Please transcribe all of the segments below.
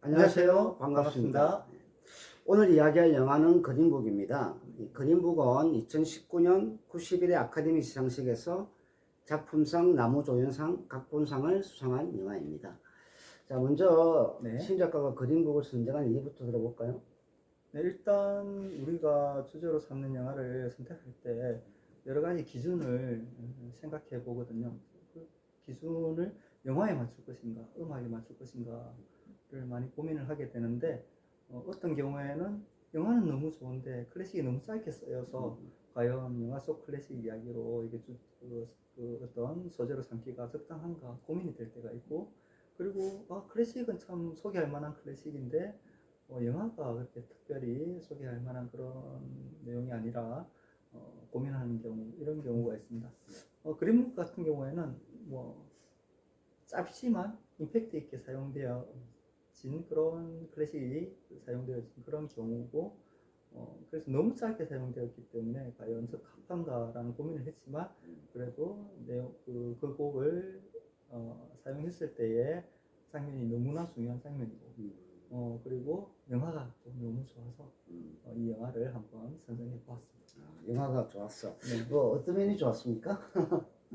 안녕하세요. 반갑습니다. 오늘 이야기할 영화는 그린북입니다. 이 그린북은 2019년 91회 아카데미 시상식에서 작품상, 나무조연상, 각본상을 수상한 영화입니다. 자, 먼저 신 작가가 그린북을 선정한 이유부터 들어볼까요? 네, 일단 우리가 주제로 삼는 영화를 선택할 때 여러 가지 기준을 생각해 보거든요. 그 기준을 영화에 맞출 것인가, 음악에 맞출 것인가를 많이 고민을 하게 되는데, 어떤 경우에는 영화는 너무 좋은데 클래식이 너무 짧게 쓰여서 과연 영화 속 클래식 이야기로 이게 어떤 소재로 삼기가 적당한가 고민이 될 때가 있고, 그리고 클래식은 참 소개할 만한 클래식인데 영화가 그렇게 특별히 소개할 만한 그런 내용이 아니라 고민하는 경우, 이런 경우가 있습니다. 그린북 같은 경우에는 뭐 짧지만 임팩트 있게 사용되어진 그런 클래식이 사용되어진 그런 경우고, 그래서 너무 짧게 사용되었기 때문에 과연 적합한가라는 고민을 했지만, 그래도 그 곡을 사용했을 때의 장면이 너무나 중요한 장면이고, 그리고 영화가 또 너무 좋아서 이 영화를 한번 선정해 보았습니다. 영화가 좋았어. 뭐 어떤 면이 좋았습니까?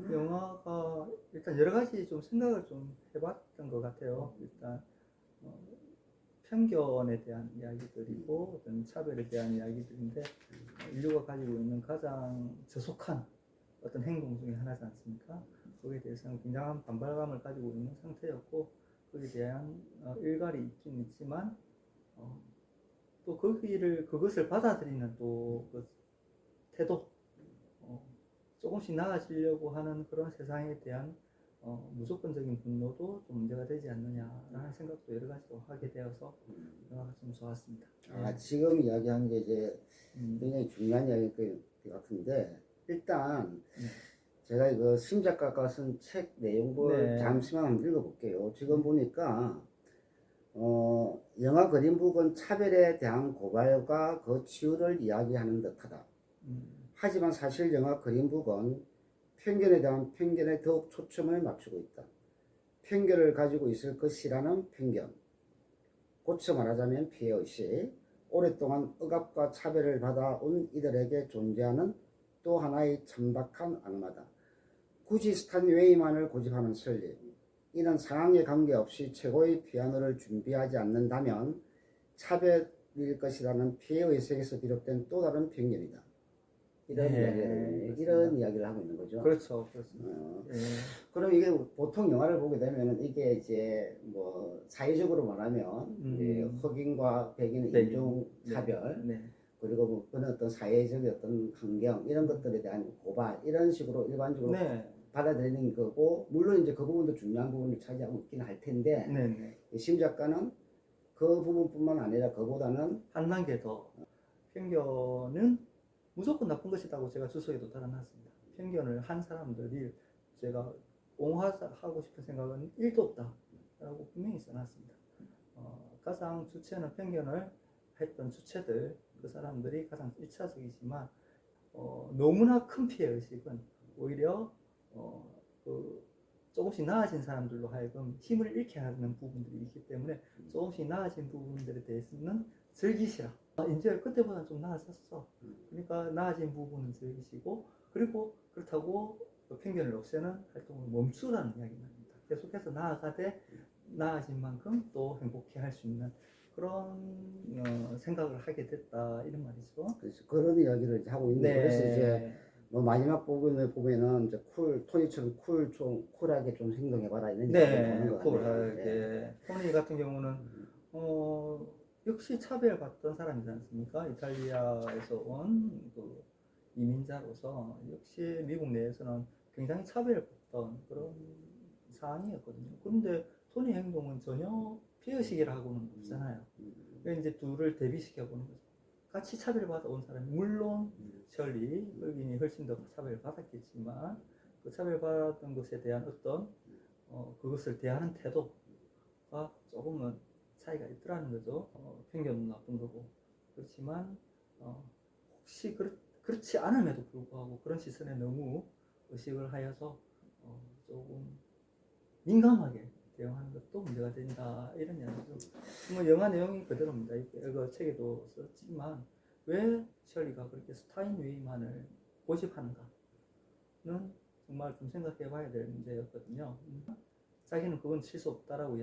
영화가 일단 여러 가지 좀 생각을 좀 해봤던 것 같아요. 일단 편견에 대한 이야기들이고 어떤 차별에 대한 이야기들인데, 인류가 가지고 있는 가장 저속한 어떤 행동 중에 하나지 않습니까? 거기에 대해서는 굉장한 반발감을 가지고 있는 상태였고, 거기에 대한 일갈이 있긴 있지만 또 그것을 받아들이는 또그 태도, 조금씩 나아지려고 하는 그런 세상에 대한 무조건적인 분노도 좀 문제가 되지 않느냐라는 생각도 여러 가지로 하게 되어서 영화가 좀 좋았습니다. 지금 이야기한 게 이제 굉장히 중요한 이야기일 것 같은데, 일단 제가 그 신 작가가 쓴 책 내용을 잠시만 한번 읽어볼게요. 지금 보니까 영화 그린북은 차별에 대한 고발과 그 치유를 이야기하는 듯하다. 하지만 사실 영화 그린북은 편견에 대한 편견에 더욱 초점을 맞추고 있다. 편견을 가지고 있을 것이라는 편견, 고쳐 말하자면 피해의식, 오랫동안 억압과 차별을 받아온 이들에게 존재하는 또 하나의 천박한 악마다. 굳이 스탄 웨이만을 고집하는 설립, 이는 상황에 관계없이 최고의 피아노를 준비하지 않는다면 차별일 것이라는 피해의식에서 비롯된 또 다른 편견이다. 이런 이야기를 하고 있는 거죠. 그렇죠, 그렇습니다. 그럼 이게 보통 영화를 보게 되면 이게 이제 뭐 사회적으로 말하면 흑인과 백인의 인종 차별, 그리고 뭐 그런 어떤 사회적 어떤 환경 이런 것들에 대한 고발 이런 식으로 일반적으로 받아들이는 거고, 물론 이제 그 부분도 중요한 부분을 차지하고 있긴 할 텐데, 심 작가는 그 부분뿐만 아니라 그보다는 한 단계 더 편견은 무조건 나쁜 것이라고 제가 주석에도 달아놨습니다. 편견을 한 사람들이 제가 옹호하고 싶은 생각은 1도 없다라고 분명히 써놨습니다. 가장 주체는 편견을 했던 주체들, 그 사람들이 가장 1차적이지만 너무나 큰 피해의식은 오히려 조금씩 나아진 사람들로 하여금 힘을 잃게 하는 부분들이 있기 때문에 조금씩 나아진 부분들에 대해서는 즐기시라. 이제 그때보다 좀 나아졌어. 그러니까 나아진 부분은 즐기시고, 그리고 그렇다고 편견을 없애는 활동을 멈추라는 이야기는 아닙니다. 계속해서 나아가되 나아진 만큼 또 행복해 할 수 있는 그런 생각을 하게 됐다, 이런 말이죠. 그래서 그런 이야기를 하고 있는데, 그래서 이제 뭐 마지막 부분을 보면은 이제 토니처럼 쿨하게 좀 행동해봐라 이런 이야기가 나오는 것 같아요. 토니 같은 경우는 역시 차별받던 사람이지 않습니까? 이탈리아에서 온 그 이민자로서 역시 미국 내에서는 굉장히 차별받던 그런 상황이었거든요. 그런데 토니 행동은 전혀 피해의식이라고는 없잖아요. 그래서 이제 둘을 대비시켜보는 거죠. 같이 차별받아온 사람이, 물론 셜리, 흑인이 훨씬 더 차별받았겠지만 그 차별받은 것에 대한 어떤 그것을 대하는 태도가 조금은 차이가 있더라는 거죠. 편견은 나쁜 거고. 그렇지만 혹시 그렇지 않음에도 불구하고 그런 시선에 너무 의식을 하여서 조금 민감하게 대응하는 것도 문제가 된다 이런 이야기죠. 뭐 영화 내용이 그대로입니다. 이거 책에도 썼지만 왜 셜리가 그렇게 스타인웨이만을 고집하는가는 정말 좀 생각해봐야 될 문제였거든요. 자기는 그건 칠 수 없다라고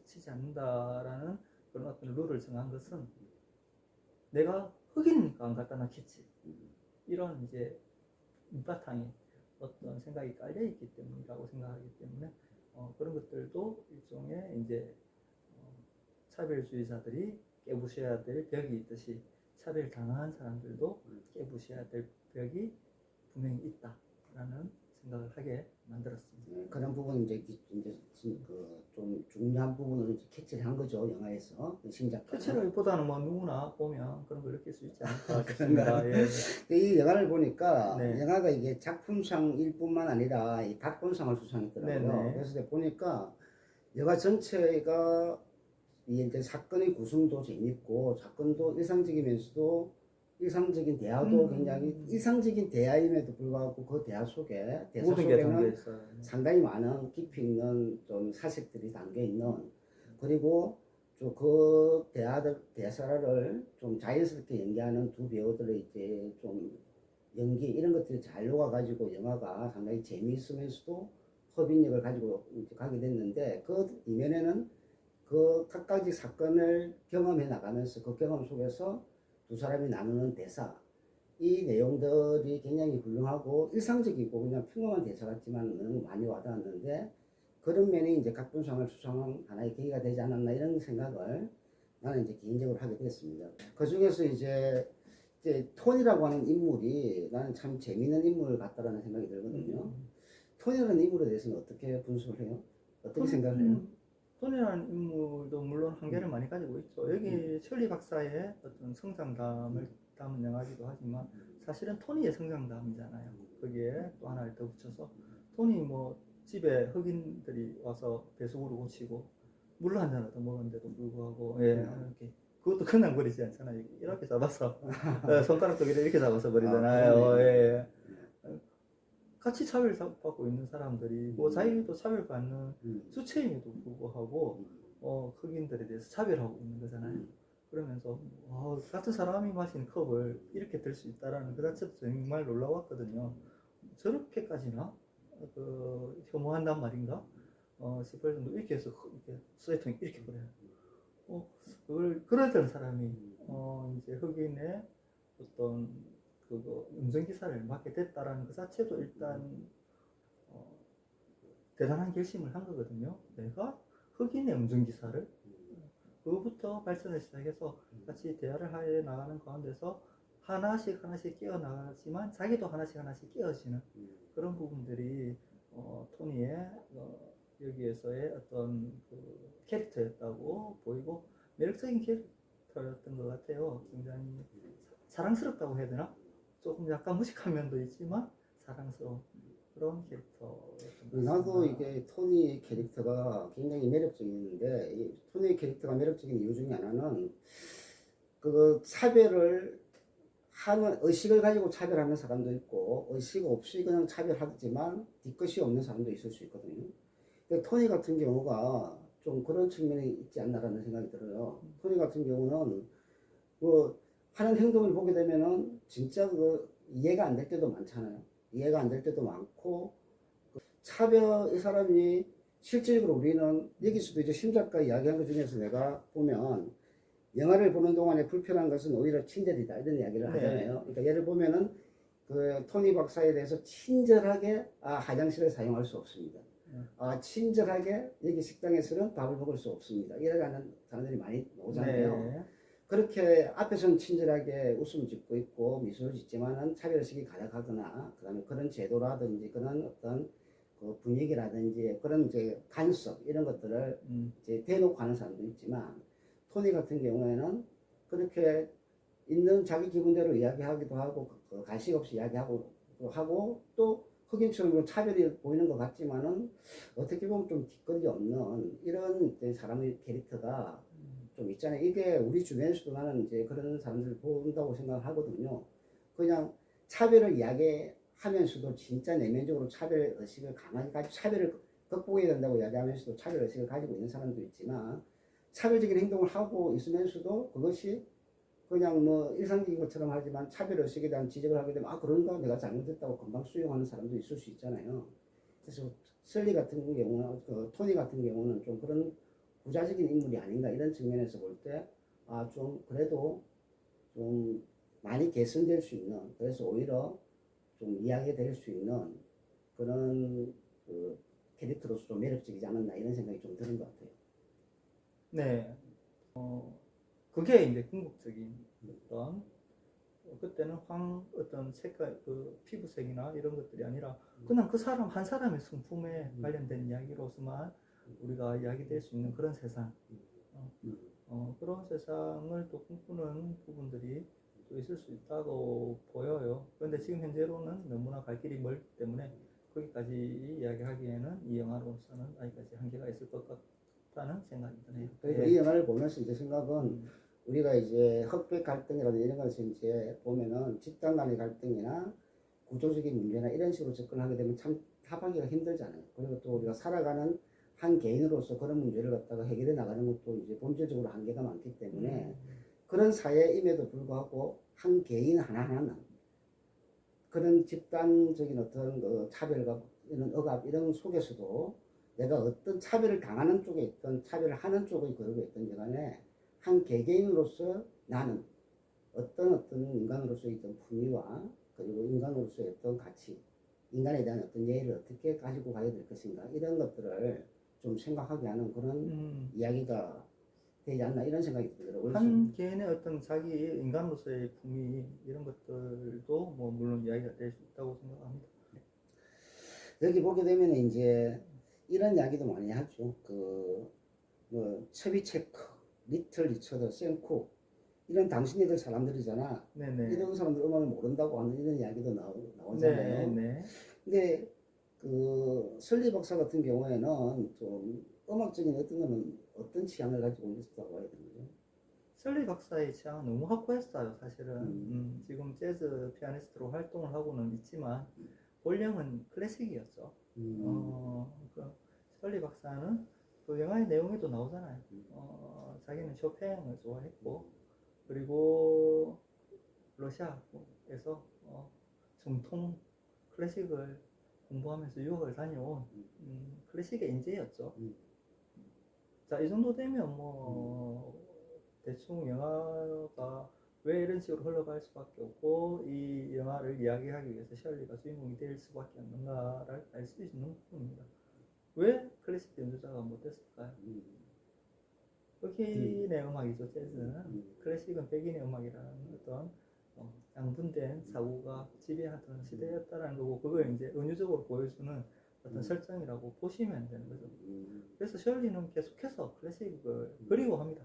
치지 않는다라는 그런 어떤 룰을 정한 것은 내가 흑인이니까 안 갖다 놨겠지. 이런 이제 밑바탕에 어떤 생각이 깔려 있기 때문이라고 생각하기 때문에 그런 것들도 일종의 이제 차별주의자들이 깨부셔야 될 벽이 있듯이 차별 당한 사람들도 깨부셔야 될 벽이 분명히 있다라는 생각을 하게 만들었습니다. 그런 부분 이제 그좀 중요한 부분을 이제 캐치를 한 거죠 영화에서 그 신작가. 캐치라기보다는 뭐 누구나 보면 그런 걸 느낄 수 있지 않을까 싶습니다. 예. 이 영화를 보니까 네. 영화가 이게 작품상일 뿐만 아니라 이 각본상을 수상했더라고요. 네네. 그래서 보니까 영화 전체가 이제 사건의 구성도 재밌고 사건도 일상적인 대화도 굉장히 일상적인 대화임에도 불구하고 그 대화 속에 대사 모든 게 담겨 속에는 있어요. 상당히 많은 깊이 있는 좀 사색들이 담겨 있는, 그리고 좀 그 대사를 좀 자연스럽게 연기하는 두 배우들의 이제 좀 연기 이런 것들이 잘 녹아가지고 영화가 상당히 재미있으면서도 흡인력을 가지고 이제 가게 됐는데, 그 이면에는 그 각가지 사건을 경험해 나가면서 그 경험 속에서 두 사람이 나누는 대사, 이 내용들이 굉장히 훌륭하고 일상적이고 그냥 평범한 대사 같지만 너무 많이 와닿았는데, 그런 면이 이제 각본상을 수상한 하나의 계기가 되지 않았나 이런 생각을 나는 이제 개인적으로 하게 됐습니다. 그 중에서 이제 톤이라고 하는 인물이 나는 참 재미있는 인물 같다라는 생각이 들거든요. 톤이라는 인물에 대해서는 어떻게 분석을 해요? 어떻게 생각을 해요? 톤이라는 인물도 물론 한계를 많이 가지고 있죠. 여기 셜리 박사의 어떤 성장담을 담은 영화이기도 하지만 사실은 토니의 성장담이잖아요. 거기에 또 하나를 더 붙여서 토니 뭐 집에 흑인들이 와서 배수구를 고치고 물로 한잔 얻어 먹었는데도 불구하고 이렇게 그것도 그냥 버리지 않잖아요. 이렇게 잡아서 손가락 두개를 이렇게 잡아서 버리잖아요. 예. 같이 차별받고 있는 사람들이 자기도 차별받는 주체임에도 불구하고 흑인들에 대해서 차별하고 있는 거잖아요. 그러면서 같은 사람이 마신 컵을 이렇게 들 수 있다라는 그 자체도 정말 놀라웠거든요. 저렇게까지나 혐오한단 말인가 싶을 정도. 이렇게 해서 이렇게 쓰레기통에 이렇게 버려요. 그걸 그러던 사람이 이제 흑인의 어떤 운전기사를 맡게 됐다라는 그 자체도 일단 대단한 결심을 한 거거든요. 내가 흑인의 운전기사를 그거부터 발전을 시작해서 같이 대화를 해 나가는 가운데서 하나씩 깨어나가지만 자기도 하나씩 깨어지는 그런 부분들이 토니의 여기에서의 어떤 그 캐릭터였다고 보이고 매력적인 캐릭터였던 것 같아요. 굉장히 사랑스럽다고 해야 되나? 조금 약간 무식한 면도 있지만 사랑스러운 그런 캐릭터였던 것 같습니다. 나도 이게 토니 캐릭터가 굉장히 매력적인데, 이 토니 캐릭터가 매력적인 이유 중에 하나는 그 차별을 하는, 의식을 가지고 차별하는 사람도 있고 의식 없이 그냥 차별하지만 뒤끝이 없는 사람도 있을 수 있거든요. 근데 토니 같은 경우가 좀 그런 측면이 있지 않나라는 생각이 들어요. 토니 같은 경우는 그 하는 행동을 보게 되면은 진짜 이해가 안 될 때도 많잖아요. 이해가 안 될 때도 많고, 이 사람이 실질적으로 우리는 여기서도 이제 심작가 이야기한 것 중에서 내가 보면 영화를 보는 동안에 불편한 것은 오히려 친절이다 이런 이야기를 하잖아요. 그러니까 예를 보면은 그 토니 박사에 대해서 친절하게 화장실을 사용할 수 없습니다. 친절하게 여기 식당에서는 밥을 먹을 수 없습니다. 이래가는 사람들이 많이 오잖아요. 그렇게 앞에서는 친절하게 웃음 짓고 있고 미소를 짓지만은 차별의식이 가득하거나 그다음에 그런 제도라든지 그런 어떤 그 분위기라든지 그런 이제 간섭 이런 것들을 이제 대놓고 하는 사람도 있지만, 토니 같은 경우에는 그렇게 있는 자기 기분대로 이야기하기도 하고 가식 없이 이야기하고 또 흑인처럼 차별이 보이는 것 같지만은 어떻게 보면 좀 뒷거리 없는 이런 사람의 캐릭터가 좀 있잖아요. 이게 우리 주변에서도 나는 이제 그런 사람들을 본다고 생각하거든요. 그냥 차별을 이야기하면서도 진짜 내면적으로 차별 의식을 강하게 가지고 차별을 극복해야 된다고 이야기하면서도 차별의식을 가지고 있는 사람도 있지만 차별적인 행동을 하고 있으면서도 그것이 그냥 뭐 일상적인 것처럼 하지만 차별의식에 대한 지적을 하게 되면 아 그런가 내가 잘못했다고 금방 수용하는 사람도 있을 수 있잖아요. 그래서 설리 같은 경우는 토니 같은 경우는 좀 그런 부자적인 인물이 아닌가 이런 측면에서 볼 때 아 좀 그래도 좀 많이 개선될 수 있는 그래서 오히려 좀 이야기가 될 수 있는 그런 그 캐릭터로서 좀 매력적이지 않았나 이런 생각이 좀 드는 것 같아요. 네. 그게 이제 궁극적인 어떤 그때는 어떤 색깔 그 피부색이나 이런 것들이 아니라 그냥 그 사람 한 사람의 성품에 관련된 이야기로서만 우리가 이야기될 수 있는 그런 세상 그런 세상을 또 꿈꾸는 부분들이 또 있을 수 있다고 보여요. 그런데 지금 현재로는 너무나 갈 길이 멀기 때문에 거기까지 이야기하기에는 이 영화로서는 아직까지 한계가 있을 것 같다는 생각이 드네요. 그러니까 이 영화를 보면서 이제 생각은 우리가 이제 흑백 갈등이라든지 이런 것을 이제 보면은 집단 간의 갈등이나 구조적인 문제나 이런 식으로 접근하게 되면 참 타파하기가 힘들잖아요. 그리고 또 우리가 살아가는 한 개인으로서 그런 문제를 갖다가 해결해 나가는 것도 이제 본질적으로 한계가 많기 때문에 그런 사회임에도 불구하고 한 개인 하나하나는 그런 집단적인 어떤 그 차별과 이런 억압 이런 속에서도 내가 어떤 차별을 당하는 쪽에 있던 차별을 하는 쪽에 그러고 있던 간에 한 개개인으로서 나는 어떤 인간으로서의 어떤 품위와 그리고 인간으로서의 어떤 가치 인간에 대한 어떤 예의를 어떻게 가지고 가야 될 것인가 이런 것들을 좀 생각하게 하는 그런 이야기가 되지 않나 이런 생각이 들더라고요. 한 개인의 어떤 자기 인간으로서의 품위 이런 것들도 뭐 물론 이야기가 될 수 있다고 생각합니다. 여기 보게 되면 이제 이런 이야기도 많이 하죠. 뭐 처비체크, 리틀 리처드, 생쿠 이런 당신네들 사람들이잖아. 네네. 이런 사람들 음악을 모른다고 하는 이런 이야기도 나오잖아요. 네네. 근데 그 설리 박사 같은 경우에는 좀 음악적인 어떤 거는 어떤 취향을 가지고 있었다고 봐야 되는 거죠? 설리 박사의 취향은 너무 확고했어요, 사실은. 지금 재즈 피아니스트로 활동을 하고는 있지만 본령은 클래식이었죠. 그 설리 박사는 그 영화의 내용에도 나오잖아요. 자기는 쇼팽을 좋아했고 그리고 러시아에서 정통 클래식을 공부하면서 유학을 다녀온 클래식의 인재였죠. 자, 이 정도 되면 뭐 대충 영화가 왜 이런 식으로 흘러갈 수밖에 없고 이 영화를 이야기하기 위해서 셜리가 주인공이 될 수밖에 없는가를 알 수 있는 부분입니다. 왜 클래식 연주자가 못됐을까요? 흑인의 음악이죠, 재즈는. 클래식은 백인의 음악이라는 어떤 양분된 사고가 지배하던 시대였다라는 거고 그걸 이제 은유적으로 보여주는 어떤 설정이라고 보시면 되는 거죠. 그래서 셜리는 계속해서 클래식을 그리워합니다.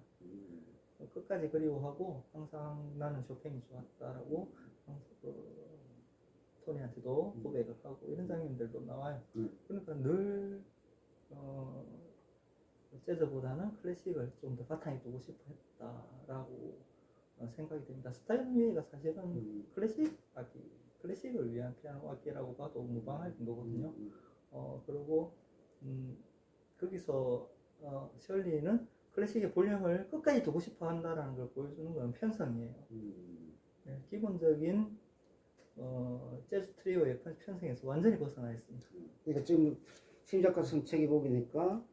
끝까지 그리워하고 항상 나는 쇼팽이 좋았다라고 토니한테도 고백을 하고 이런 장면들도 나와요. 그러니까 늘 재즈보다는 클래식을 좀 더 바탕에 두고 싶어 했다라고 생각이 됩니다. 스타인웨이가 사실은 클래식을 위한 피아노 악기라고 봐도 무방할 정도거든요. 그리고 거기서 셜리는 클래식의 본령을 끝까지 두고 싶어 한다라는 걸 보여주는 건 편성이에요. 네, 기본적인 재즈 트리오의 편성에서 완전히 벗어나 있습니다. 그러니까 지금 심작가 선책이 보니까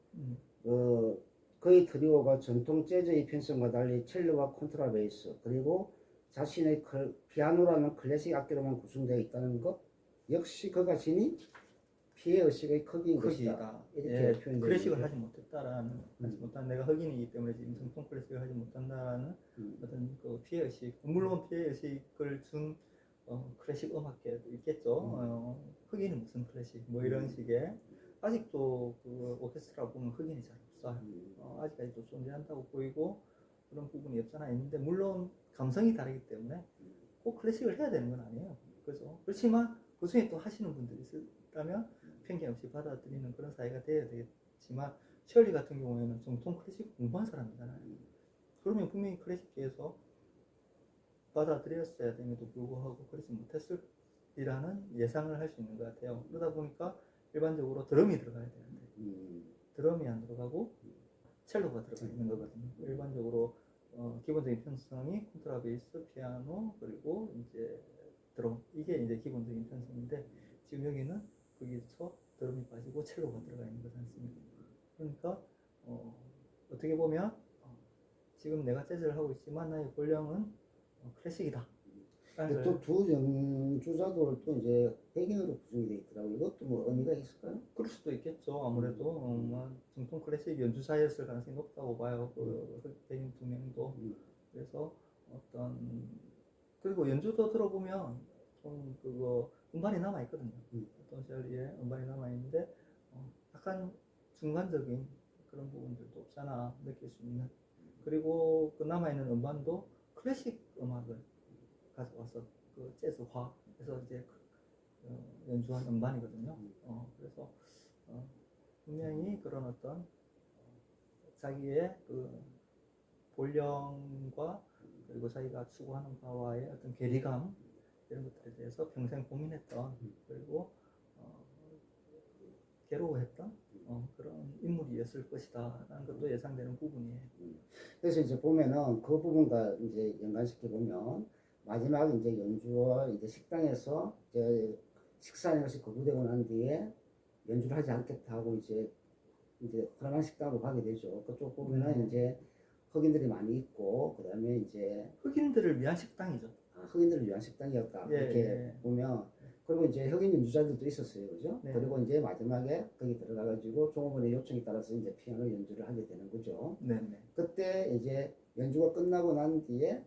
그의 트리오가 전통 재즈의 편성과 달리 첼로와 콘트라베이스 그리고 자신의 피아노라는 클래식 악기로만 구성되어 있다는 것 역시 그가 지닌 피해의식의 크기인 것이다. 이렇게 표현되어 클래식을 하지 못했다라는 하지 못한 내가 흑인이기 때문에 지금 정통 클래식을 하지 못한다라는 어떤 그 피해의식 물론 피해의식을 준 클래식 음악계도 있겠죠. 흑인은 무슨 클래식 뭐 이런 식의 아직도 그 오케스트라 보면 흑인이 잘 없어요. 아직까지도 존재한다고 보이고 그런 부분이 없잖아 있는데 물론 감성이 다르기 때문에 꼭 클래식을 해야 되는 건 아니에요. 그죠? 그렇지만 그 중에 또 하시는 분들이 있다면 편견 없이 받아들이는 그런 사회가 되어야 되겠지만 셜리 같은 경우에는 정통 클래식 공부한 사람이잖아요. 그러면 분명히 클래식계에서 받아들였어야 됨에도 불구하고 그러지 못했을이라는 예상을 할 수 있는 것 같아요. 그러다 보니까 일반적으로 드럼이 들어가야 되는데 드럼이 안 들어가고 첼로가 들어가 있는 거거든요. 일반적으로 기본적인 편성이 콘트라베이스, 피아노, 그리고 이제 드럼, 이게 이제 기본적인 편성인데 지금 여기는 거기서 드럼이 빠지고 첼로가 들어가 있는 거지 않습니까? 그러니까 어떻게 보면 지금 내가 재즈를 하고 있지만 나의 본령은 클래식이다. 근데 또 두 연주자들도 이제 백인으로 구성이 돼 있더라고요. 이것도 뭐 의미가 있을까요? 그럴 수도 있겠죠. 아무래도 뭐 정통 클래식 연주자였을 가능성이 높다고 봐요. 그 백인 두 명도. 그래서 어떤 그리고 연주도 들어보면 좀 그거 음반이 남아 있거든요. 어떤 셜리에 음반이 남아 있는데 약간 중간적인 그런 부분들도 없잖아 느낄 수 있는. 그리고 그 남아 있는 음반도 클래식 음악을 가져와서 그 재즈화해서 이제 연주한 음반이거든요. 그래서 분명히 그런 어떤 자기의 그 본령과 그리고 자기가 추구하는 바와의 어떤 괴리감 이런 것들에 대해서 평생 고민했던 그리고 괴로워했던 그런 인물이었을 것이다라는 것도 예상되는 부분이에요. 그래서 이제 보면은 그 부분과 이제 연관시켜 보면 마지막 이제 연주와 이제 식당에서 이제 식사하는 것이 거부되고 난 뒤에 연주를 하지 않겠다 하고 이제 허름한 식당으로 가게 되죠. 그쪽 보면은 이제 흑인들이 많이 있고 그다음에 이제 흑인들을 위한 식당이죠. 흑인들을 위한 식당이었다. 예, 이렇게 예. 보면 그리고 이제 흑인 연주자들도 있었어요, 그죠? 네. 그리고 이제 마지막에 거기 들어가가지고 종업원의 요청에 따라서 이제 피아노 연주를 하게 되는 거죠. 네네. 그때 이제 연주가 끝나고 난 뒤에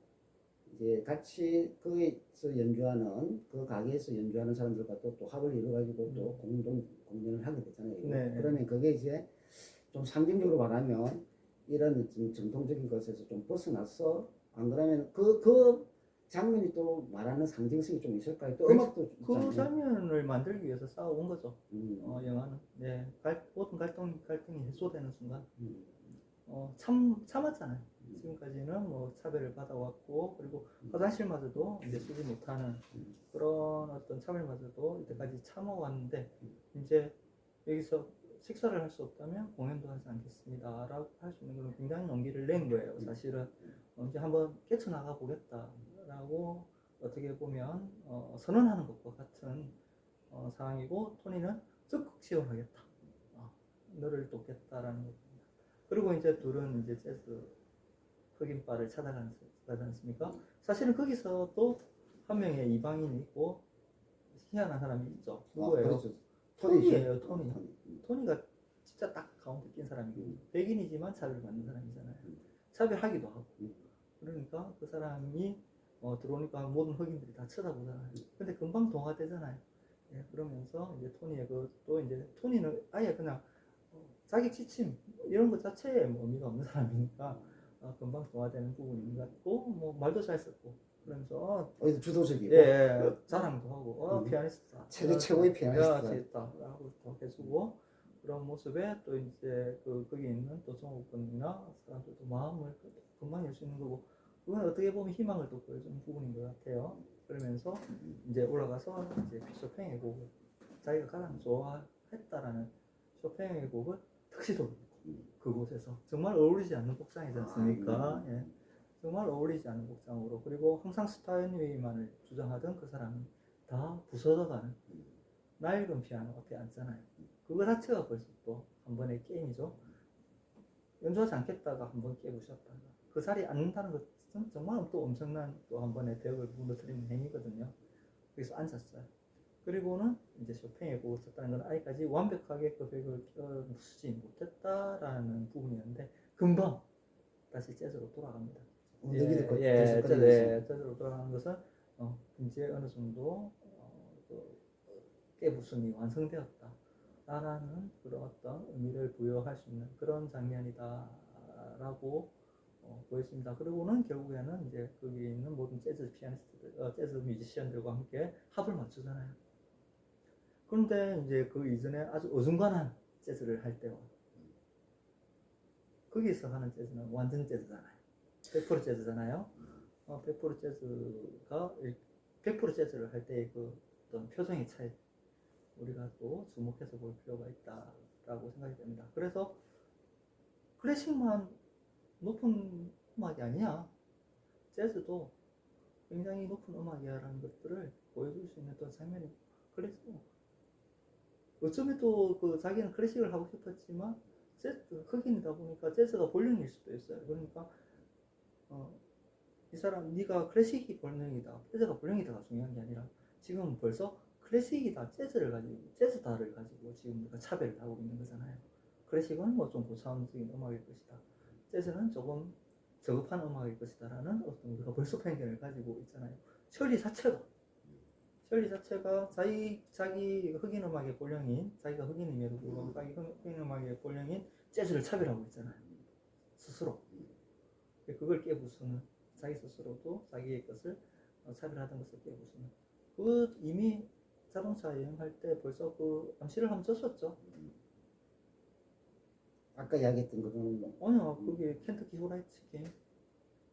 이제 같이 거기서 연주하는 그 가게에서 연주하는 사람들과 또 합을 이루어가지고 또 공연을 하게 되잖아요. 네. 그러면 그게 이제 좀 상징적으로 말하면 이런 좀 전통적인 것에서 좀 벗어나서 안 그러면 그 장면이 또 말하는 상징성이 좀 있을까요? 또 음악도 그 있잖아요. 장면을 만들기 위해서 싸워온 거죠. 영화는. 네. 모든 갈등이 해소되는 순간. 참았잖아요. 지금까지는 뭐 차별을 받아왔고 그리고 화장실마저도 이제 쓰지 못하는 그런 어떤 차별마저도 이때까지 참아왔는데 이제 여기서 식사를 할 수 없다면 공연도 하지 않겠습니다 라고 할 수 있는 그런 굉장히 용기를 낸 거예요. 사실은 이제 한번 깨쳐나가 보겠다라고 어떻게 보면 선언하는 것과 같은 상황이고 토니는 적극 지원하겠다. 너를 돕겠다라는 겁니다. 그리고 이제 둘은 이제 재즈 흑인바를 찾아가지 않습니까? 사실은 거기서 또 한 명의 이방인이 있고 희한한 사람이 있죠. 누구예요? 그렇죠. 토니예요. 토니가 진짜 딱 가운데 낀 사람이고 백인이지만 차별받는 사람이잖아요. 차별하기도 하고. 그러니까 그 사람이 들어오니까 모든 흑인들이 다 쳐다보잖아요. 근데 금방 동화되잖아요. 예, 그러면서 이제 토니의 그또 이제 토니는 아예 그냥 자기 지침 이런 것 자체에 뭐 의미가 없는 사람이니까 금방 동화되는 부분인 것 같고 뭐 말도 잘 썼고 그러면서 주도적이고 예, 자랑도 하고 피아니스트다. 세계 최고의 피아니스트다. 라고 또 해주고 그런 모습에 또 이제 거기 있는 또 정우군이나 사람들도 마음을 금방 열 수 있는 거고 그건 어떻게 보면 희망을 또 보여주는 부분인 것 같아요. 그러면서 이제 올라가서 이제 쇼팽의 곡을 자기가 가장 좋아했다라는 쇼팽의 곡을 턱시도로 그곳에서 정말 어울리지 않는 복장이지 않습니까? 예. 정말 어울리지 않는 복장으로 그리고 항상 스타인웨이만을 주장하던 그 사람은 다 부서져가는 낡은 피아노 앞에 앉잖아요. 그거 자체가 벌써 또 한 번의 게임이죠. 연주하지 않겠다가 한 번 깨부셨다가 그 자리에 앉는다는 것은 정말 또 엄청난 또 한 번의 벽을 무너뜨리는 행위거든요. 그래서 앉았어요. 그리고는 이제 쇼팽의 곡을 쳤다는 건 아직까지 완벽하게 그 벽을 부수지 못했다라는 부분이었는데 금방 다시 재즈로 돌아갑니다. 재즈로 돌아가는 것은 이제 어느 정도 깨부순이 완성되었다라는 그런 어떤 의미를 부여할 수 있는 그런 장면이다라고 보였습니다. 그리고는 결국에는 이제 거기 있는 모든 재즈 피아니스트들, 재즈 뮤지션들과 함께 합을 맞추잖아요. 그런데 이제 그 이전에 아주 어중간한 재즈를 할 때와 거기서 하는 재즈는 완전 재즈잖아요. 100% 재즈잖아요. 100% 재즈가 100% 재즈를 할 때의 그 어떤 표정의 차이 우리가 또 주목해서 볼 필요가 라고 생각이 됩니다. 그래서 클래식만 높은 음악이 아니야. 재즈도 굉장히 높은 음악이야라는 것들을 보여줄 수 있는 어떤 장면이 그래서 어쩌면 또 그 자기는 클래식을 하고 싶었지만 재즈 흑인이다 보니까 재즈가 본능일 수도 있어요. 그러니까 이 사람 네가 클래식이 본능이다, 재즈가 본능이다가 중요한 게 아니라 지금 벌써 클래식이다, 재즈를 가지고 재즈다를 가지고 지금 우리가 차별을 하고 있는 거잖아요. 클래식은 뭐 좀 고차원적인 음악일 것이다. 재즈는 조금 저급한 음악일 것이다라는 어떤 우리가 벌써 편견을 가지고 있잖아요. 셜리 자체가 자기 흑인 음악의 본령인 자기가 흑인임에도 불구하고 자기 흑인 음악의 본령인 재즈를 차별하고 있잖아요. 스스로. 그걸 깨부수는 자기 스스로도 자기의 것을 차별하던 것을 깨부수는 그 이미 자동차 여행할 때 벌써 그 암시를 한번 줬었죠. 아까 이야기했던 거는 뭐 아니요, 그게 켄터키 후라이드 치킨.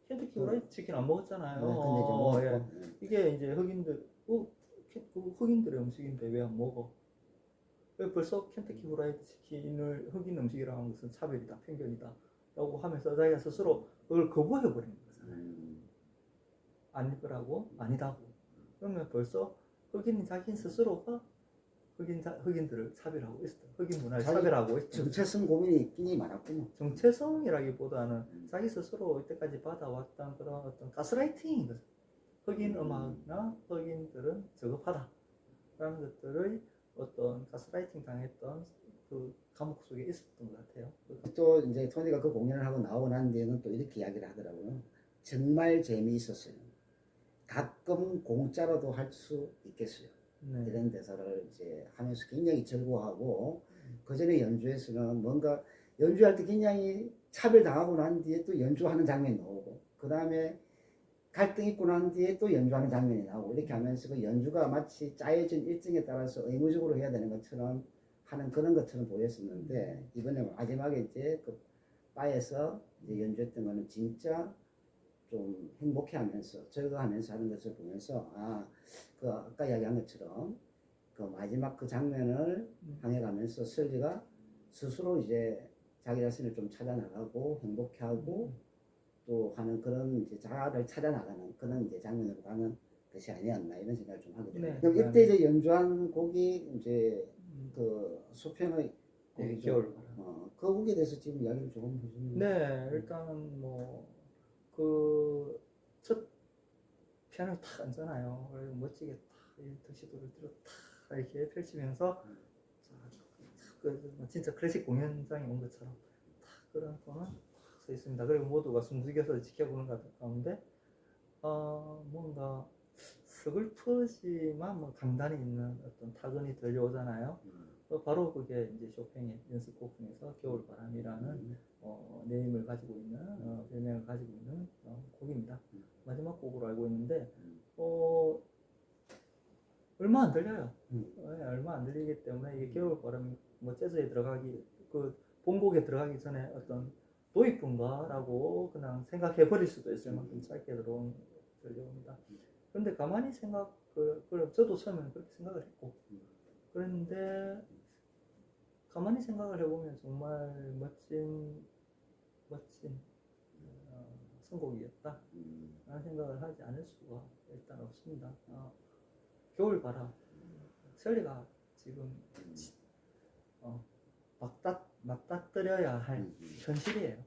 켄터키 후라이드 치킨 안 먹었잖아요. 근데 이제 먹었고 예. 이게 이제 흑인들 흑인들의 음식인데 왜 안 먹어? 왜 벌써 켄터키 후라이드 치킨을 흑인 음식이라고 하는 것은 차별이다, 편견이다 라고 하면서 자기가 스스로 그걸 거부해버리는 거잖아요. 아니더라고, 아니다고. 그러면 벌써 흑인인 자기 스스로가 흑인들을 차별하고 있었다. 흑인 문화를 차별하고 있었다. 정체성 고민이 굉장히 많았군요. 정체성이라기보다는 자기 스스로 이때까지 받아왔던 그런 어떤 가스라이팅인 거죠. 흑인 음악이나 흑인들은 저급하다 라는 것들을 어떤 가스라이팅 당했던 그 감옥 속에 있었던 것 같아요. 또 이제 토니가 그 공연을 하고 나오고 난 뒤에는 또 이렇게 이야기를 하더라고요. 정말 재미있었어요. 가끔 공짜로도 할 수 있겠어요. 네. 이런 대사를 이제 하면서 굉장히 즐거워하고 그 전에 연주에서는 뭔가 연주할 때 굉장히 차별당하고 난 뒤에 또 연주하는 장면이 나오고 그 다음에 갈등 있고 난 뒤에 또 연주하는 장면이 나오고 이렇게 하면서 그 연주가 마치 짜여진 일정에 따라서 의무적으로 해야 되는 것처럼 하는 그런 것처럼 보였었는데 이번에 마지막에 이제 그 바에서 이제 연주했던 거는 진짜 좀 행복해하면서 즐거워하면서 하는 것을 보면서 그 아까 이야기한 것처럼 그 마지막 그 장면을 향해 가면서 설리가 스스로 이제 자기 자신을 좀 찾아 나가고 행복해하고 또 하는 그런 이제 자아를 찾아 나가는 그런 이제 장면으로 가는 것이 아니었나 이런 생각을 좀 하게 됩니다. 네. 그럼 이때 이제 연주한 곡이 이제 그 수평의 곡이죠. 겨울바람. 그 곡에 대해서 지금 이야기를 조금 해주면. 네, 일단은 뭐 그 첫 피아노 탁 앉잖아요. 그리고 멋지게 탁이 턱시도를 들어 탁 이렇게 펼치면서 진짜 클래식 공연장에 온 것처럼 탁 그런 거는 서 있습니다. 그리고 모두가 숨죽여서 지켜보는 것 가운데 뭔가 서글프지만 뭐 강단이 있는 어떤 타근이 들려오잖아요. 바로 그게 이제 쇼팽의 연습곡 중에서 겨울바람이라는 네임을 가지고 있는 별명을 가지고 있는 곡입니다. 마지막 곡으로 알고 있는데 얼마 안 들려요. 네, 얼마 안 들리기 때문에 이게 겨울바람이 뭐 재즈에 들어가기 그 본곡에 들어가기 전에 어떤 도입부인가라고 그냥 생각해 버릴 수도 있을 만큼 짧게 들려옵니다. 그런데 가만히 저도 처음에는 그렇게 생각을 했고 그런데 가만히 생각을 해보면 정말 멋진 선곡이었다 라는 생각을 하지 않을 수가 일단 없습니다. 겨울바람 셜리가 지금 맞닥뜨려야 할 현실이에요.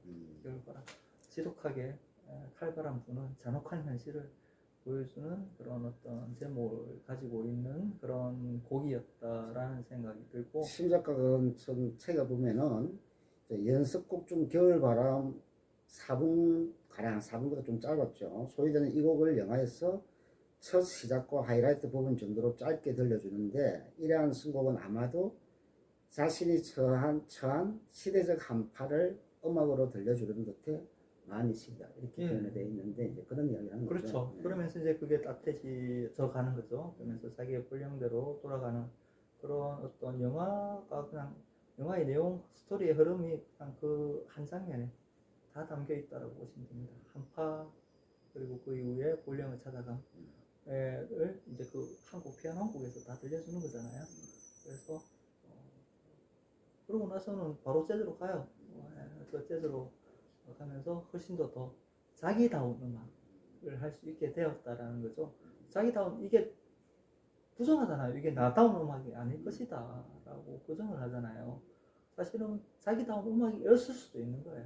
겨울바람 지독하게 칼바람 부는 잔혹한 현실을 보여주는 그런 어떤 제목을 가지고 있는 그런 곡이었다라는 생각이 들고 심작가는 책에 보면은 연습곡 중 겨울바람 4분 가량 4분보다 좀 짧았죠. 소위되는 이 곡을 영화에서 첫 시작과 하이라이트 부분 정도로 짧게 들려주는데 이러한 선곡은 아마도 자신이 처한 시대적 한파를 음악으로 들려주는 듯해 많이 시다 이렇게 표현이 되어 있는데 이제 그런 이야기를 하는 거죠. 그렇죠. 그러면서 이제 그게 따뜻해져 가는 거죠. 그러면서 자기의 본령대로 돌아가는 그런 어떤 영화가 그냥 영화의 내용 스토리의 흐름이 그냥 그 한 장면에 다 담겨 있다라고 보시면 됩니다. 한파 그리고 그 이후에 본령을 찾아간 을 이제 그 한국 피아노 한 곡에서 다 들려주는 거잖아요. 그래서 그러고 나서는 바로 재즈로 가요. 그 재즈로 가면서 훨씬 더 자기다운 음악을 할 수 있게 되었다라는 거죠. 자기다운, 이게 부정하잖아요. 이게 나다운 음악이 아닐 것이다 라고 부정을 하잖아요. 사실은 자기다운 음악이었을 수도 있는 거예요.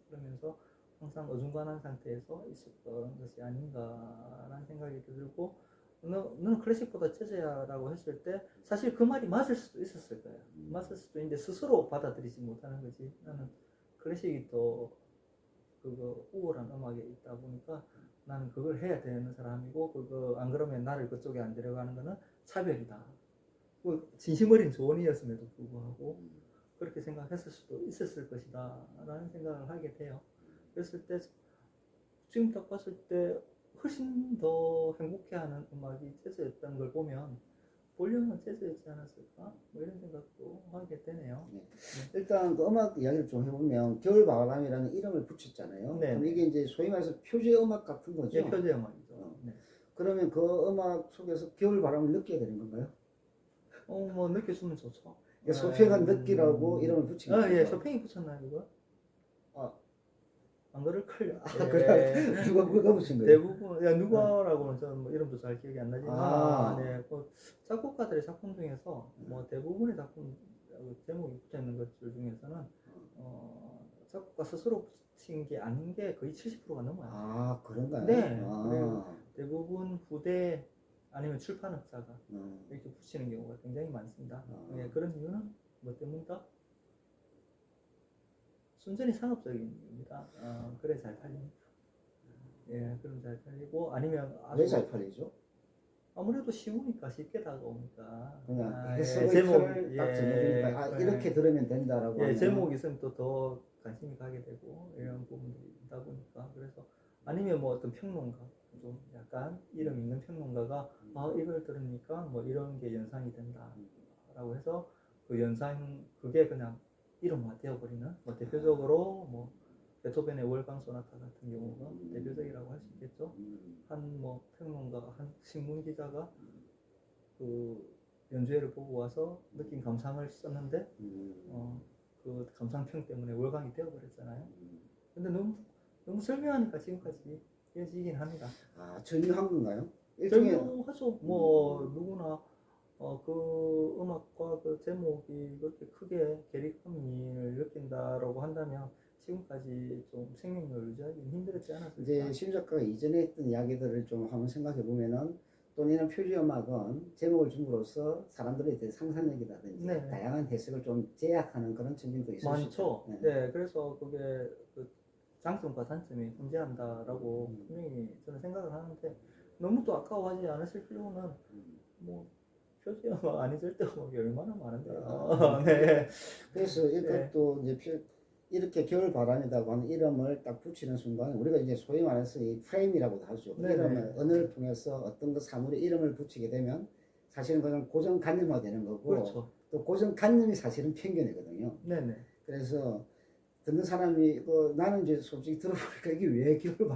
그러면서 항상 어중간한 상태에서 있었던 것이 아닌가라는 생각이 들고, 너는 클래식보다 재즈야 라고 했을 때 사실 그 말이 맞을 수도 있었을 거예요. 맞을 수도 있는데 스스로 받아들이지 못하는 거지. 나는 클래식이 더 그거 우월한 음악에 있다 보니까 나는 그걸 해야 되는 사람이고, 그거 안 그러면 나를 그쪽에 안 데려가는 거는 차별이다. 뭐 진심 어린 조언이었음에도 불구하고 그렇게 생각했을 수도 있었을 것이다 라는 생각을 하게 돼요. 그랬을 때 지금 딱 봤을 때 훨씬 더 행복해하는 음악이 재즈였던 걸 보면 본래는 재즈였지 않았을까? 뭐 이런 생각도 하게 되네요. 네. 일단 그 음악 이야기를 좀 해보면 겨울바람이라는 이름을 붙였잖아요. 네. 그럼 이게 이제 소위 말해서 표제 음악 같은 거죠. 네, 표제 음악이죠. 네. 그러면 그 음악 속에서 겨울바람을 느껴야 되는 건가요? 뭐 느껴주면 좋죠. 소팽가 느끼라고 이름을 붙인 거죠. 예, 소팽이 붙였나요, 그거? 아, 안 그럴 걸요. 그래. 누가 붙인 거예요? 대부분 누가라고는 저는 뭐 이름도 잘 기억이 안 나지만, 네, 그 작곡가들의 작품 중에서 뭐 대부분의 작품 제목이 붙어 있는 것들 중에서는 작곡가 스스로 붙인 게 아닌 게 거의 70%가 넘어요. 아, 그런가요? 네. 그리고 대부분 후대 아니면 출판업자가 이렇게 붙이는 경우가 굉장히 많습니다. 예, 그런 이유는 뭐 때문일까? 순전히 상업적인 이유입니다. 그래 잘 팔리니까. 예, 그럼 잘 팔리고, 아니면 왜 잘 팔리죠? 아무래도 쉬우니까, 쉽게 다가오니까. 그냥 예, 해석을 제목이 딱 정해주니까 이렇게 들으면 된다라고 예, 하면 제목이 있으면 또 더 관심이 가게 되고 이런 부분들이 있다 보니까. 그래서 아니면 뭐 어떤 평론가, 좀 약간 이름 있는 평론가가 이걸 들으니까 뭐 이런 게 연상이 된다라고 해서 그 연상, 그게 그냥 이름화 되어버리는, 뭐 대표적으로 뭐 베토벤의 월광 소나타 같은 경우가 대표적이라고 할 수 있겠죠. 한 뭐 평론가, 한 신문 기자가 그 연주회를 보고 와서 느낀 감상을 썼는데 그 감상평 때문에 월광이 되어버렸잖아요. 근데 너무 절묘하니까 지금까지 이어지긴 합니다. 아, 절묘한 건가요? 절묘하죠. 뭐 누구나 그 음악과 그 제목이 그렇게 크게 괴리감을 느낀다라고 한다면 지금까지 좀 생명력을 유지하기 힘들었지 않았을까? 이제 심 작가가 이전에 했던 이야기들을 좀 한번 생각해 보면은, 또는 이런 표지 음악은 제목을 줌으로써 사람들의 상상력이라든지 네. 다양한 해석을 좀 제약하는 그런 측면도 있을 수 많죠. 있죠. 네, 그래서 그게 그 장점과 단점이 존재한다라고 분명히 저는 생각을 하는데, 너무 또 아까워하지 않으실 필요는 뭐 표지 음악 아닌 절대 음악이 얼마나 많은데요. 네. 그래서 이것도 이제 이렇게 겨울 바람이라고 하는 이름을 딱 붙이는 순간 우리가 이제 소위 말해서 이 프레임이라고도 하죠. 네네. 이름을 언어를 통해서 어떤 그 사물의 이름을 붙이게 되면 사실은 그냥 고정관념화 되는 거고, 그렇죠. 또 고정관념이 사실은 편견이거든요. 네네. 그래서 듣는 사람이 나는 이제 솔직히 들어보니까 이게 왜 겨울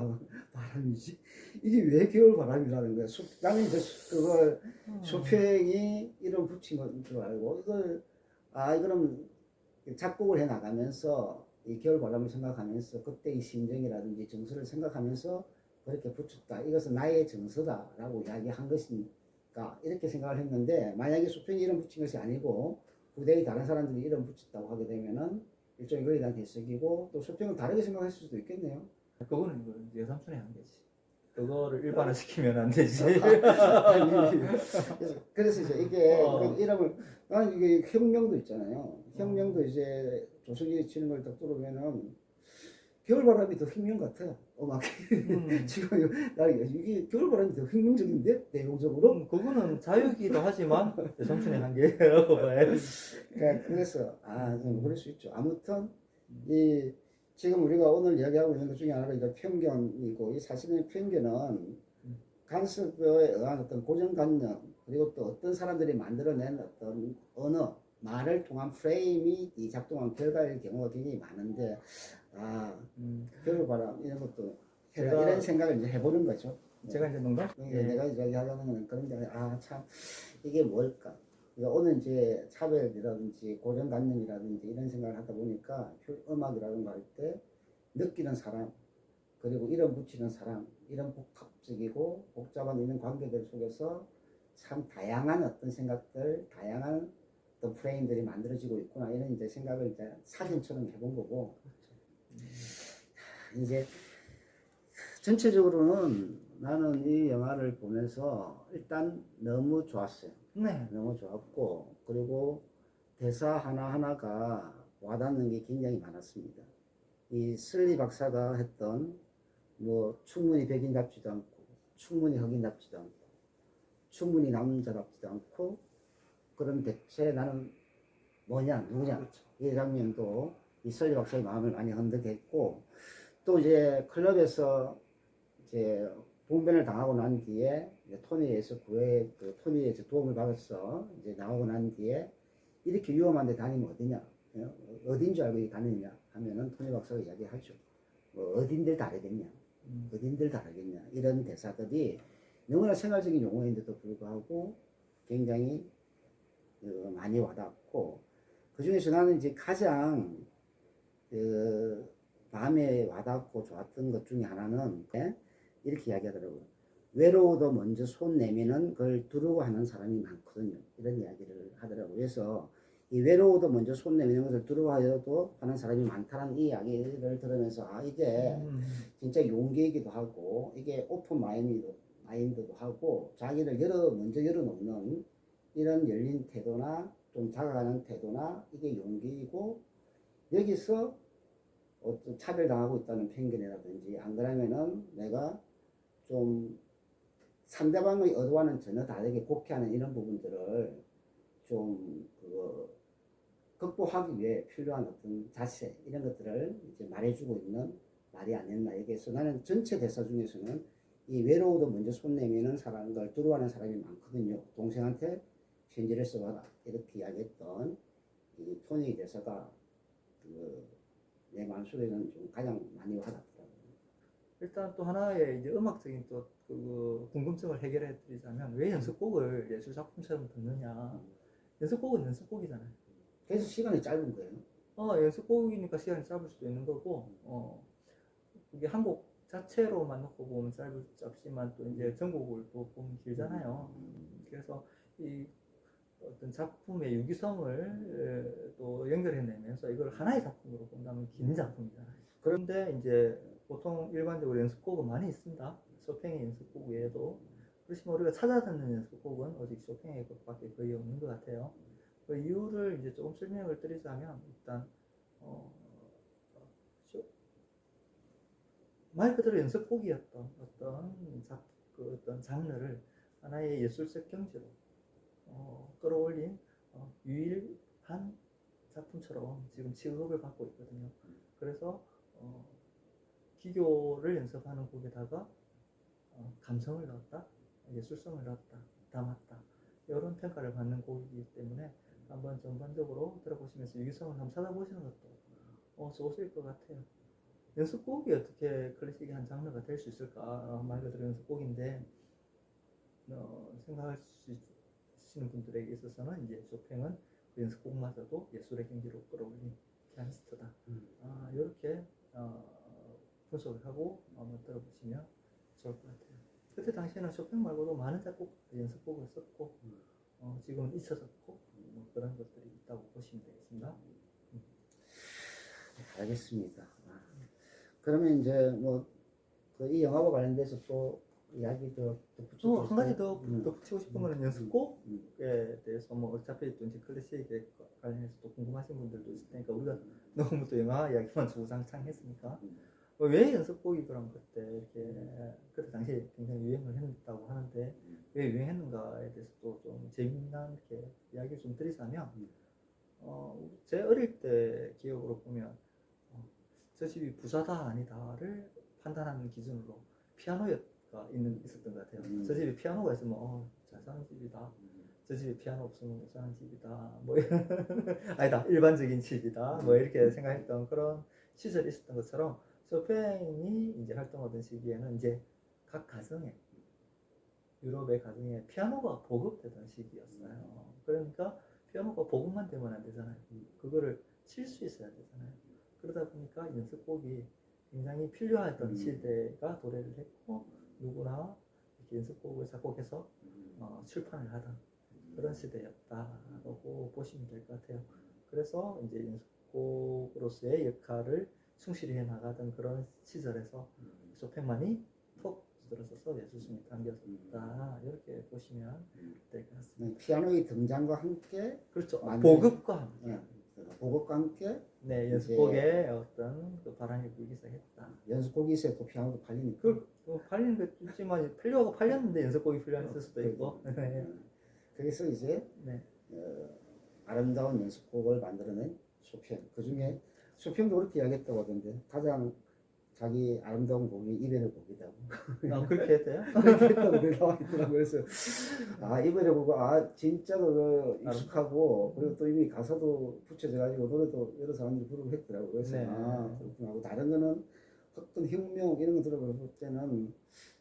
바람이지? 이게 왜 겨울 바람이라는 거야. 나는 이제 그걸 쇼팽이 이름 붙인 건 줄 알고 이거는 작곡을 해 나가면서 이 겨울 바람을 생각하면서 그때의 심정이라든지 정서를 생각하면서 그렇게 붙였다. 이것은 나의 정서다라고 이야기한 것이니까 이렇게 생각을 했는데, 만약에 쇼팽이 이름 붙인 것이 아니고 후대의 다른 사람들이 이름 붙였다고 하게 되면은 일종의 거에 대한 해석이고, 또 쇼팽은 다르게 생각할 수도 있겠네요. 그거는 예삼촌의 한계지. 그거를 일반화시키면 안 되지. 그래서 이제 이게 이름을, 나는 이게 혁명도 있잖아요. 혁명도 이제 조석이 치는 걸 딱 들으면은 겨울바람이 더 혁명 같아요. 음악이. 지금 이게 겨울바람이 더 혁명적인데 내용적으로. 그거는 자유이기도 하지만 예삼촌의 한계라고 봐야지. 그래서 좀 그럴 수 있죠. 아무튼 지금 우리가 오늘 이야기하고 있는 것 중에 하나가 이거 편견이고, 이 사실은 편견은 간섭에 의한 어떤 고정관념, 그리고 또 어떤 사람들이 만들어낸 어떤 언어, 말을 통한 프레임이 이 작동한 결과일 경우가 굉장히 많은데, 겨울바람 이런 것도 이런 생각을 이제 해보는 거죠. 제가 이제 농담? 내가 이야기하려는 건 그런 게 참 이게 뭘까? 오늘 이제 차별이라든지 고정관념이라든지 이런 생각을 하다 보니까 음악이라는 거 할 때 느끼는 사람, 그리고 이름 붙이는 사람, 이런 복합적이고 복잡한 이런 관계들 속에서 참 다양한 어떤 생각들, 다양한 어떤 프레임들이 만들어지고 있구나, 이런 이제 생각을 이제 사진처럼 해본 거고, 이제 전체적으로는 나는 이 영화를 보면서 일단 너무 좋았어요. 네. 너무 좋았고, 그리고 대사 하나하나가 와닿는 게 굉장히 많았습니다. 이 슬리 박사가 했던 뭐 충분히 백인답지도 않고, 충분히 흑인답지도 않고, 충분히 남자답지도 않고, 그럼 대체 나는 뭐냐, 누구냐, 그렇죠. 이 장면도 이 슬리 박사의 마음을 많이 흔들겠고, 또 이제 클럽에서 이제 봉변을 당하고 난 뒤에 토니에서 토니에서 도움을 받아서 이제 나오고 난 뒤에 이렇게 위험한데 다니면 어디냐, 어딘 줄 알고 다니냐 하면은 토니 박사가 이야기하죠. 뭐 어딘들 다르겠냐, 어딘들 다르겠냐, 이런 대사들이 너무나 생활적인 용어인데도 불구하고 굉장히 많이 와닿고, 그 중에서 나는 이제 가장 마음에 와닿고 좋았던 것 중에 하나는 이렇게 이야기하더라고요. 외로워도 먼저 손 내미는 그걸 두려워하는 사람이 많거든요. 이런 이야기를 하더라고요. 그래서 이 외로워도 먼저 손 내미는 것을 두려워하여도 하는 사람이 많다는 이 이야기를 들으면서 이게 진짜 용기이기도 하고, 이게 오픈 마인드도 하고, 자기를 먼저 열어놓는 이런 열린 태도나 좀 다가가는 태도나, 이게 용기이고, 여기서 어떤 차별당하고 있다는 편견이라든지, 안 그러면은 내가 좀 상대방의 의도와는 전혀 다르게 곡해하는 이런 부분들을 좀 극복하기 위해 필요한 어떤 자세, 이런 것들을 이제 말해주고 있는 말이 아니었나. 여기에서 나는 전체 대사 중에서는 이 외로워도 먼저 손 내미는 사람들, 두려워하는 사람이 많거든요. 동생한테 편지를 써봐라, 이렇게 이야기했던 이 토니 대사가 내 마음속에는 좀 가장 많이 와닿더라고요. 일단 또 하나의 이제 음악적인 또 그 궁금증을 해결해 드리자면, 왜 연습곡을 예술 작품처럼 듣느냐. 연습곡은 연습곡이잖아요. 그래서 시간이 짧은 거예요. 연습곡이니까 시간이 짧을 수도 있는 거고, 그게 한 곡 자체로만 놓고 보면 짧지만 또 이제 전곡을 또 보면 길잖아요. 그래서 이 어떤 작품의 유기성을 또 연결해내면서 이걸 하나의 작품으로 본다면 긴 작품이잖아요. 그런데 이제 보통 일반적으로 연습곡은 많이 있습니다. 쇼팽의 연습곡 외에도. 그렇지만 우리가 찾아 듣는 연습곡은 오직 쇼팽의 것밖에 거의 없는 것 같아요. 그 이유를 이제 조금 설명을 드리자면, 일단 말 그대로 연습곡이었던 어떤 장르를 하나의 예술적 경지로 끌어올린 유일한 작품처럼 지금 취급을 받고 있거든요. 그래서 기교를 연습하는 곡에다가 감성을 넣었다, 예술성을 넣었다, 담았다, 이런 평가를 받는 곡이기 때문에 한번 전반적으로 들어보시면서 유기성을 한번 찾아보시는 것도 좋으실 것 같아요. 연습곡이 어떻게 클래식의 한 장르가 될 수 있을까? 말 그대로 연습곡인데 생각하시는 분들에게 있어서는 이제 쇼팽은 그 연습곡마저도 예술의 경지로 끌어올린 피아니스트다. 이렇게 분석을 하고 한번 들어보시면 좋을 것 같아요. 그때 당시에는 쇼팽 말고도 많은 작곡 연습곡을 썼고 지금은 잊혀졌고 그런 것들이 있다고 보시면 되겠습니다. 알겠습니다. 그러면 이제 이 영화와 관련돼서 또 이야기 더 붙이고 한 가지 더 붙이고 싶은 거는 연습곡에 대해서 어차피 또 이제 클래식에 관련해서 또 궁금하신 분들도 있을 테니까, 우리가 너무 또 영화 이야기만 주구장창 했으니까 왜 연습곡이 그럼 그때 당시에 굉장히 유행을 했다고 하는데 왜 유행했는가에 대해서 또 좀 재미난 이렇게 이야기를 좀 드리자면, 제 어릴 때 기억으로 보면 저 집이 부자다 아니다를 판단하는 기준으로 피아노가 있었던 것 같아요. 저 집에 피아노가 있으면 잘 사는 집이다. 저 집에 피아노 없으면 못 사는 집이다. 아니다, 일반적인 집이다. 이렇게 생각했던 그런 시절이 있었던 것처럼, 쇼팽이 이제 활동하던 시기에는 이제 각 가정에 유럽의 가정에 피아노가 보급되던 시기였어요. 그러니까 피아노가 보급만 되면 안 되잖아요. 그거를 칠 수 있어야 되잖아요. 그러다 보니까 연습곡이 굉장히 필요하던 시대가 도래를 했고 누구나 이렇게 연습곡을 작곡해서 출판을 하던 그런 시대였다라고 보시면 될 것 같아요. 그래서 이제 연습곡으로서의 역할을 충실히 해 나가던 그런 시절에서 쇼팽만이 톡 들어서서 예술성이 담겨졌다 이렇게 보시면 될 것 같습니다. 피아노의 등장과 함께 그렇죠. 만든- 보급과 함께. 예, 보급과 함께 네, 연습곡에 어떤 그 바람이 불기 시작했다. 연습곡이 있어야 또 피아노도 팔리니까. 그 팔리는 것도 있지만 팔렸는데 연습곡이 필요했을 수도 있고. 네. 그래서 이제 네. 아름다운 연습곡을 만들어낸 쇼팽. 그 중에 쇼팽도 그렇게 이야기했다고 하던데 가장 자기 아름다운 곡이 이별의 곡이다. 그렇게 했대요? 그렇게 했다고 나와 있더라고요. 그래서 이별의 곡은 진짜 그 익숙하고 그리고 또 이미 가사도 붙여져 가지고 노래도 여러 사람들이 부르고 했더라고요. 그래서 네. 그렇구나 하고 다른 거는 어떤 혁명 이런 거 들어볼 때는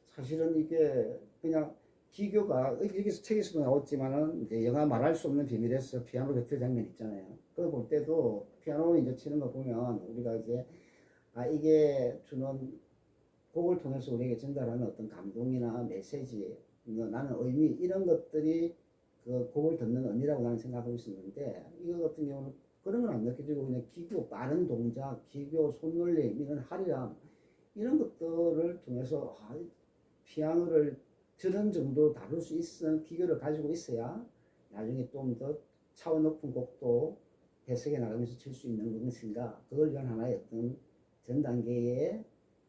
사실은 이게 그냥 기교가 여기서 책에서도 나왔지만은 이제 영화 말할 수 없는 비밀에서 피아노 배틀 장면 있잖아요. 그거 볼 때도 피아노 이제 치는 거 보면 우리가 이제 이게 주는 곡을 통해서 우리에게 전달하는 어떤 감동이나 메시지, 나는 의미 이런 것들이 그 곡을 듣는 의미라고 나는 생각하고 있었는데 이거 같은 경우는 그런 건 안 느껴지고 그냥 기교, 빠른 동작, 기교, 손놀림, 이런 화려함 이런 것들을 통해서 피아노를 저런 정도 다룰 수 있는 기교를 가지고 있어야 나중에 좀 더 차원 높은 곡도 해석해 나가면서 칠 수 있는 것인가 그걸 위한 하나의 어떤 전 단계의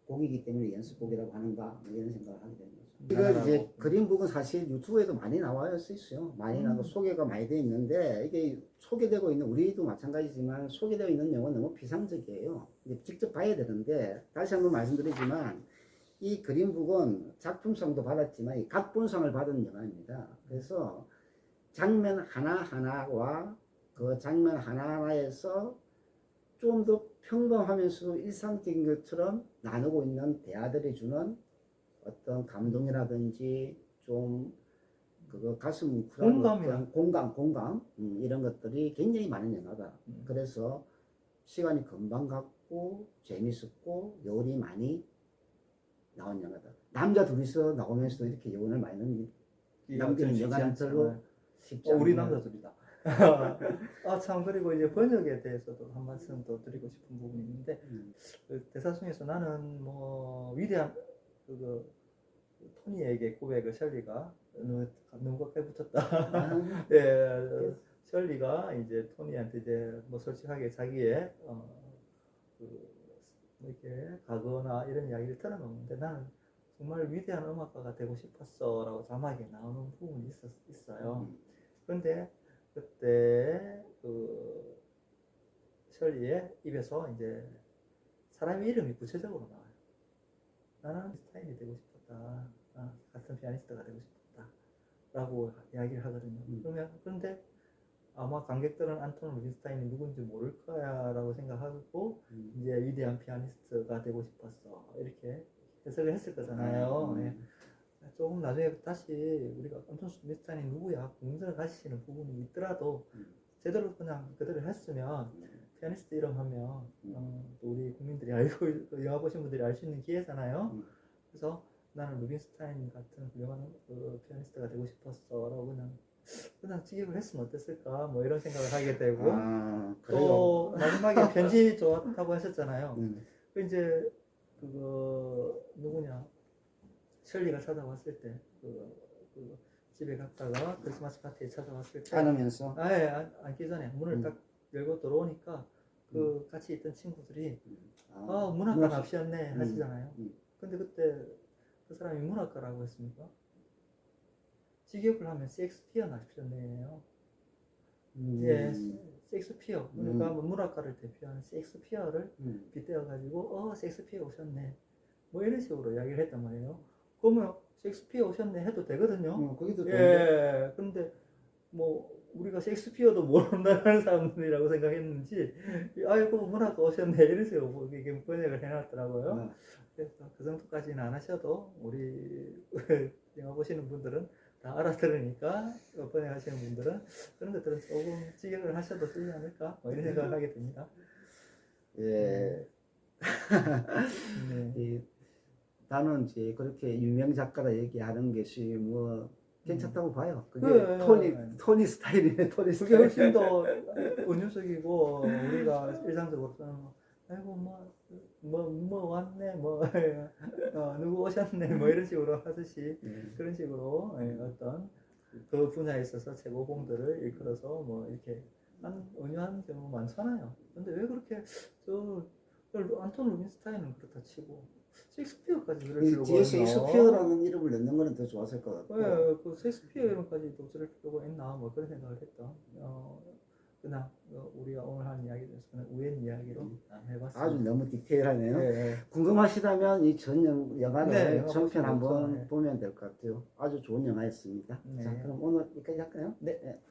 곡이기 때문에 연습곡이라고 하는가 이런 생각을 하게 되는 거죠. 이거 이제 그림북은 사실 유튜브에도 많이 나와 있어요. 많이 나고 소개가 많이 돼 있는데 이게 소개되고 있는 우리도 마찬가지지만 소개되어 있는 내용은 너무 비상적이에요. 이제 직접 봐야 되는데 다시 한번 말씀드리지만 이 그림북은 작품상도 받았지만 이 각본상을 받은 영화입니다. 그래서 장면 하나하나와 그 장면 하나하나에서 좀 더 평범하면서도 일상적인 것처럼 나누고 있는 대화들이 주는 어떤 감동이라든지 좀 그거 가슴 뭉클한 공감 이런 것들이 굉장히 많은 영화다. 그래서 시간이 금방 갔고 재밌었고 여운이 많이 나온 영화다. 남자 둘이서 나오면서도 이렇게 여운을 많이 남기는 영화는 별로 쉽지 않아요. 우리 남자들이다. 참 그리고 이제 번역에 대해서도 한 말씀 더 드리고 싶은 부분이 있는데 그 대사 중에서 나는 뭐 위대한 그 토니에게 고백을 셜리가 너무 가까이 붙였다. 예, 셜리가 이제 토니한테 이제 뭐 솔직하게 자기의 그 이렇게 가거나 이런 이야기를 털어놓는데 나는 정말 위대한 음악가가 되고 싶었어라고 자막에 나오는 부분이 있어요. 그런데 그때 그 셜리의 입에서 이제 사람의 이름이 구체적으로 나와요. 나는 스타인이 되고 싶었다. 같은 피아니스트가 되고 싶었다. 라고 이야기를 하거든요. 그런데 아마 관객들은 안톤 루빈스타인이 누군지 모를 거야 라고 생각하고 이제 위대한 피아니스트가 되고 싶었어. 이렇게 해석을 했을 거잖아요. 네. 조금 나중에 다시 우리가 안톤 루빈스타인이 누구야 궁금증을 가지시는 부분이 있더라도 제대로 그냥 그대로 했으면 피아니스트 이름 하면 또 우리 국민들이 알고 영화 보신 분들이 알 수 있는 기회잖아요. 그래서 나는 루빈스타인 같은 훌륭한 그 피아니스트가 되고 싶었어라고 그냥 직역을 했으면 어땠을까 뭐 이런 생각을 하게 되고 또 마지막에 편지 좋았다고 하셨잖아요. 그 이제 그거 누구냐 셜리가 찾아왔을 때 그 집에 갔다가 크리스마스 파티에 찾아왔을 때 안으면서 앉기 전에 문을 딱 열고 들어오니까 그 같이 있던 친구들이 문학과 납시였네 하시잖아요. 근데 그때 그 사람이 문학가라고 했습니까? 직역을 하면 셰익스피어 납시였네요. 예, 셰익스피어. 그러니까 문학가를 대표하는 셰익스피어를 빗대어 가지고 셰익스피어 오셨네. 뭐 이런 식으로 이야기를 했단 말이에요. 그러면 셰익스피어 오셨네 해도 되거든요. 거기도 예. 근데 뭐 우리가 셰익스피어도 모른다는 사람들이라고 생각했는지 아이고 문학가 오셨네 이런 식으로 번역을 해놨더라고요. 그래서 그 정도까지는 안 하셔도 우리 영화 보시는 분들은 다 알아들으니까 번역하시는 분들은 그런 것들은 조금 직역을 하셔도 되지 않을까 뭐 이런 생각을 하게 됩니다. 예. 네. 이, 나는 이제 그렇게 유명 작가라 얘기하는 것이 뭐 괜찮다고 봐요. 그게 그래. 토니 스타일이네, 토니 그게 스타일. 훨씬 더 은유적이고 우리가 일상적으로 쓰는 아이고 뭐 왔네 뭐 누구 오셨네 뭐 이런 식으로 하듯이 그런 식으로 어떤 그 분야에 있어서 최고봉들을 일컬어서 뭐 이렇게 한 은유한 경우 많잖아요. 근데 왜 그렇게 저 안톤 루빈스타인은 그렇다 치고 셰익스피어까지 그럴 필요가 뒤에 있나? 셰익스피어라는 이름을 넣는 거는 더 좋았을 것 같고. 네, 그 셰익스피어 이름까지도 들을 필요가 있나 뭐 그런 생각을 했다. 그냥 우리가 오늘 한 이야기 중에서는 우연 이야기로 해봤습니다. 아주 너무 디테일하네요. 네, 궁금하시다면 이 전 영화를 네, 영화 전편 보시면 한번 좋죠. 네. 보면 될 것 같아요. 아주 좋은 영화였습니다. 네. 자, 그럼 오늘 여기까지 할까요? 네.